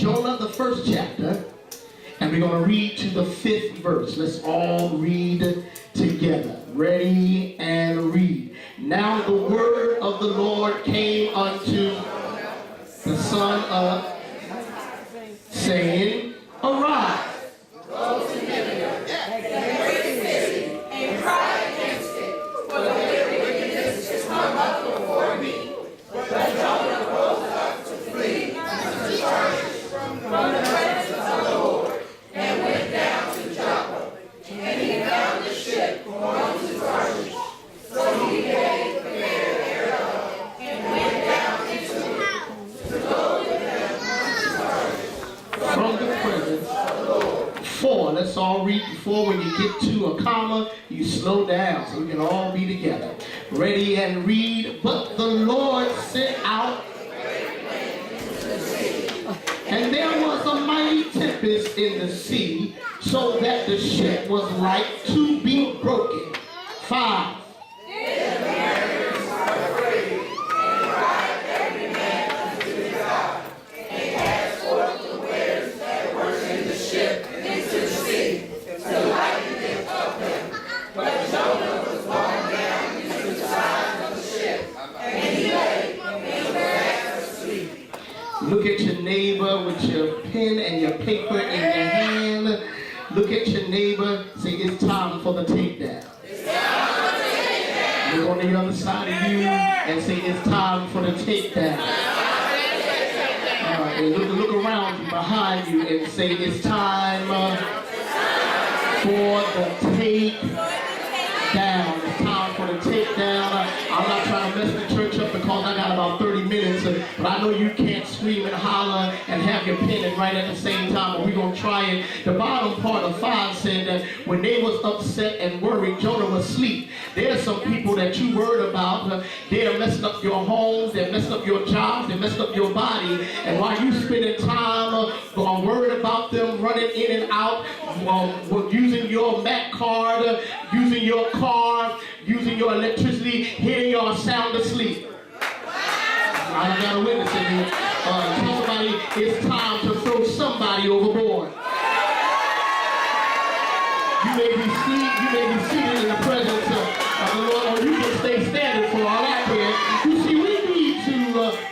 Jonah, the first chapter, and we're going to read to the 5th verse. Let's all read together. Ready and read. Now the word of the Lord came unto the son of, saying, Arise, go to Nineveh, the great city, and cry against it, for their wickedness is come up before me. But Jonah rose up to flee to Tarshish from the presence of the Lord, and went down to Joppa. And he found a ship going to Tarshish. So he gave the fare thereof, and went down into it, to go with them to Tarshish from the presence of the Lord. 4. Let's all read before. When you get to a comma, you slow down so we can all be together. Ready and read. But the Lord sent out, and there was a mighty tempest in the sea, so that the ship was like to be broken. 5. Look at your neighbor with your pen and your paper in your hand. Look at your neighbor. Say, it's time for the takedown. Look on the other side of you and say, it's time for the takedown. And look around you, behind you, and say, it's time for the takedown. It's time for the takedown. I'm not trying to mess the church up because I got about 30 minutes, but I know you can't scream and holler and have your pen and write at the same time, but we're going to try it. The bottom part of 5 said that when they was upset and worried, Jonah was asleep. There's some people that you worried about. They're messing up your homes, they're messing up your jobs, they're messing up your body. And while you spending time worried about them running in and out, using your MAC card, using your car, using your electricity, hitting your sound asleep. I got a witness in here. Tell somebody it's time to throw somebody overboard. You may be seated in the presence of the Lord, or you can stay standing for all I can. You see, we need to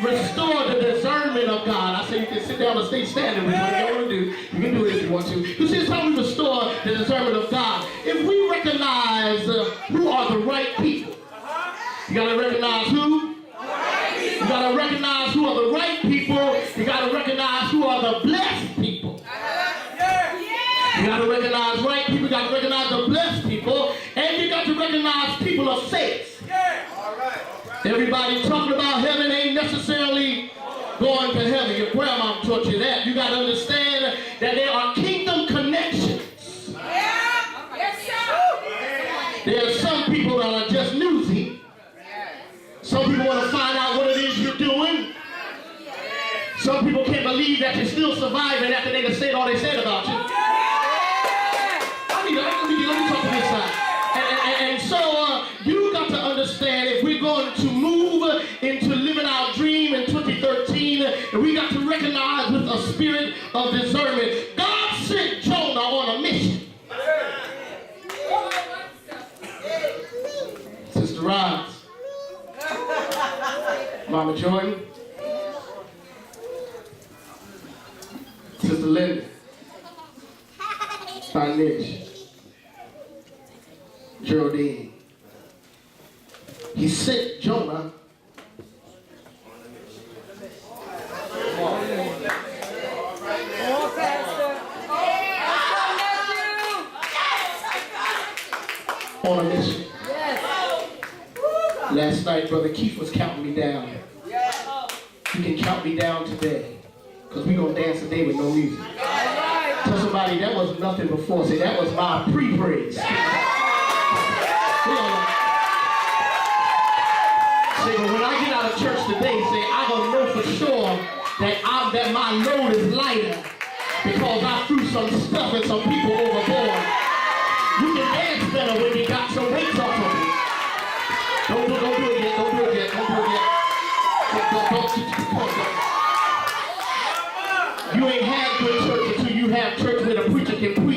restore the discernment of God. I say you can sit down and stay standing with what you want to do. You can do it if you want to. You see, it's how we restore the discernment of God. If we recognize who are the right people, you got to recognize who? You got to recognize who are the right people. You got to recognize who are the blessed people. You got to recognize right people. You got to recognize the blessed people. And you got to recognize people of faith. Everybody talking about heaven ain't necessarily going to heaven. Your grandma taught you that. You got to understand that there are kingdom connections. There are some people that are just newsy. Some people want to find out what it is you're doing. Some people can't believe that you're still surviving after they said all they said about you. Let me talk to this side. And so you got to understand, if we're going to move into living our dream in 2013, we got to recognize with a spirit of discernment. God sent Jonah on a mission. Sister Rise. Mama Jordan, Sister Linda, Nish, Geraldine. He sent Jonah on a mission. Last night, Brother Keith was counting me down. You can count me down today, because we're going to dance today with no music. Tell somebody that was nothing before. Say, that was my pre-praise. Say, but when I get out of church today, say, I'm going to know for sure that my load is lighter, because I threw some stuff at some people overboard. You can dance better when you got some weights off of you. Don't do it yet. Don't do it yet. You ain't had good church until you have church where the preacher can preach